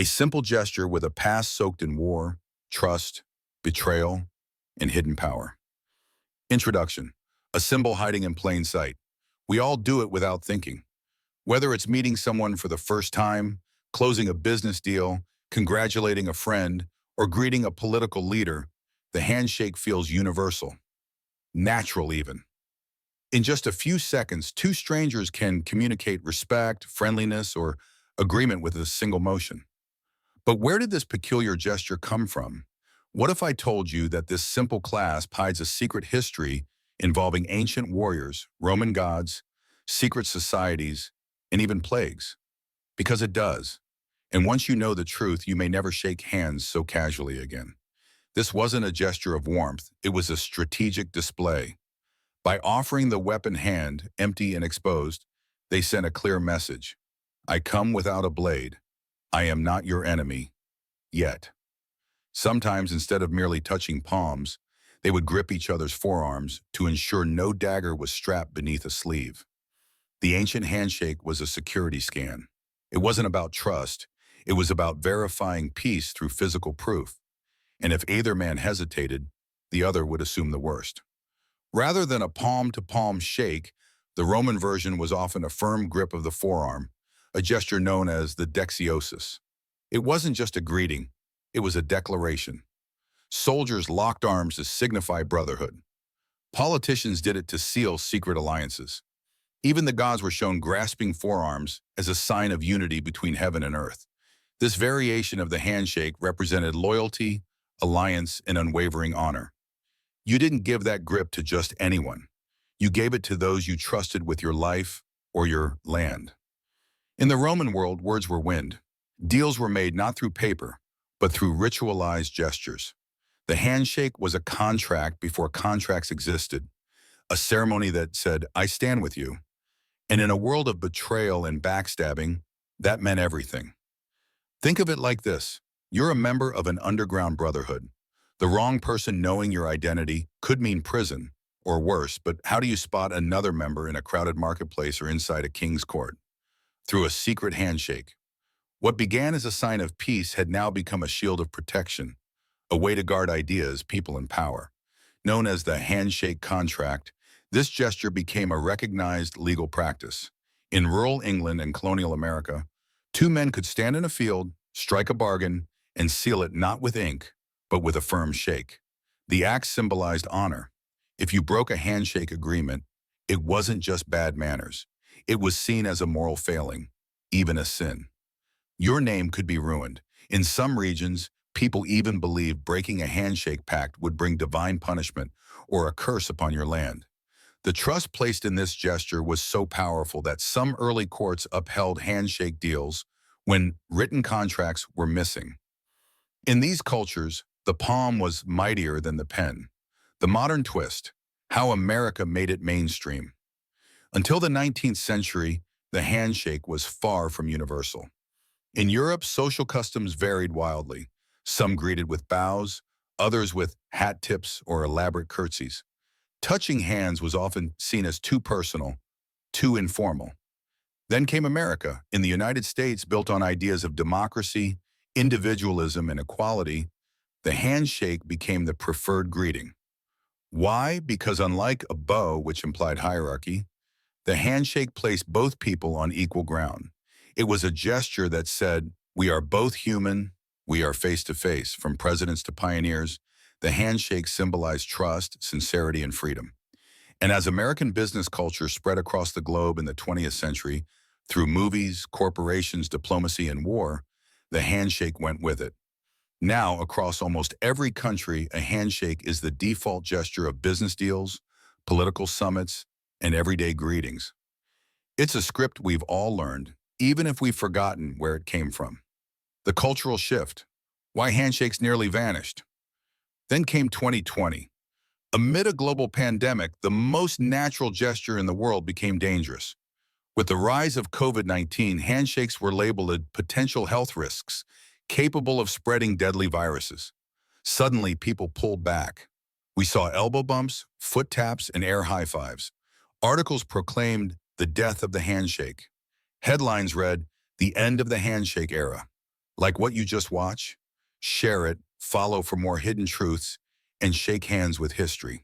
A simple gesture with a past soaked in war, trust, betrayal, and hidden power. Introduction. A symbol hiding in plain sight. We all do it without thinking. Whether it's meeting someone for the first time, closing a business deal, congratulating a friend, or greeting a political leader, the handshake feels universal, natural even. In just a few seconds, two strangers can communicate respect, friendliness, or agreement with a single motion. But where did this peculiar gesture come from? What if I told you that this simple clasp hides a secret history involving ancient warriors, Roman gods, secret societies, and even plagues? Because it does. And once you know the truth, you may never shake hands so casually again. This wasn't a gesture of warmth, it was a strategic display. By offering the weapon hand, empty and exposed, they sent a clear message. I come without a blade. I am not your enemy, yet. Sometimes, instead of merely touching palms, they would grip each other's forearms to ensure no dagger was strapped beneath a sleeve. The ancient handshake was a security scan. It wasn't about trust, it was about verifying peace through physical proof. And if either man hesitated, the other would assume the worst. Rather than a palm-to-palm shake, the Roman version was often a firm grip of the forearm, a gesture known as the dexiosis. It wasn't just a greeting, it was a declaration. Soldiers locked arms to signify brotherhood. Politicians did it to seal secret alliances. Even the gods were shown grasping forearms as a sign of unity between heaven and earth. This variation of the handshake represented loyalty, alliance, and unwavering honor. You didn't give that grip to just anyone. You gave it to those you trusted with your life or your land. In the Roman world, words were wind. Deals were made not through paper, but through ritualized gestures. The handshake was a contract before contracts existed, a ceremony that said, I stand with you. And in a world of betrayal and backstabbing, that meant everything. Think of it like this. You're a member of an underground brotherhood. The wrong person knowing your identity could mean prison, or worse, but how do you spot another member in a crowded marketplace or inside a king's court? Through a secret handshake. What began as a sign of peace had now become a shield of protection, a way to guard ideas, people, and power. Known as the handshake contract, this gesture became a recognized legal practice. In rural England and colonial America, two men could stand in a field, strike a bargain, and seal it not with ink, but with a firm shake. The act symbolized honor. If you broke a handshake agreement, it wasn't just bad manners. It was seen as a moral failing, even a sin. Your name could be ruined. In some regions, people even believed breaking a handshake pact would bring divine punishment or a curse upon your land. The trust placed in this gesture was so powerful that some early courts upheld handshake deals when written contracts were missing. In these cultures, the palm was mightier than the pen. The modern twist, how America made it mainstream. Until the 19th century, the handshake was far from universal. In Europe, social customs varied wildly. Some greeted with bows, others with hat tips or elaborate curtsies. Touching hands was often seen as too personal, too informal. Then came America. In the United States, built on ideas of democracy, individualism, and equality, the handshake became the preferred greeting. Why? Because unlike a bow, which implied hierarchy, the handshake placed both people on equal ground. It was a gesture that said, we are both human, we are face to face. From presidents to pioneers, the handshake symbolized trust, sincerity, and freedom. And as American business culture spread across the globe in the 20th century, through movies, corporations, diplomacy, and war, the handshake went with it. Now, across almost every country, a handshake is the default gesture of business deals, political summits, and everyday greetings. It's a script we've all learned, even if we've forgotten where it came from. The cultural shift. Why handshakes nearly vanished. Then came 2020. Amid a global pandemic, the most natural gesture in the world became dangerous. With the rise of COVID-19, handshakes were labeled potential health risks, capable of spreading deadly viruses. Suddenly, people pulled back. We saw elbow bumps, foot taps, and air high fives. Articles proclaimed the death of the handshake. Headlines read, the end of the handshake era. Like what you just watched? Share it, follow for more hidden truths, and shake hands with history.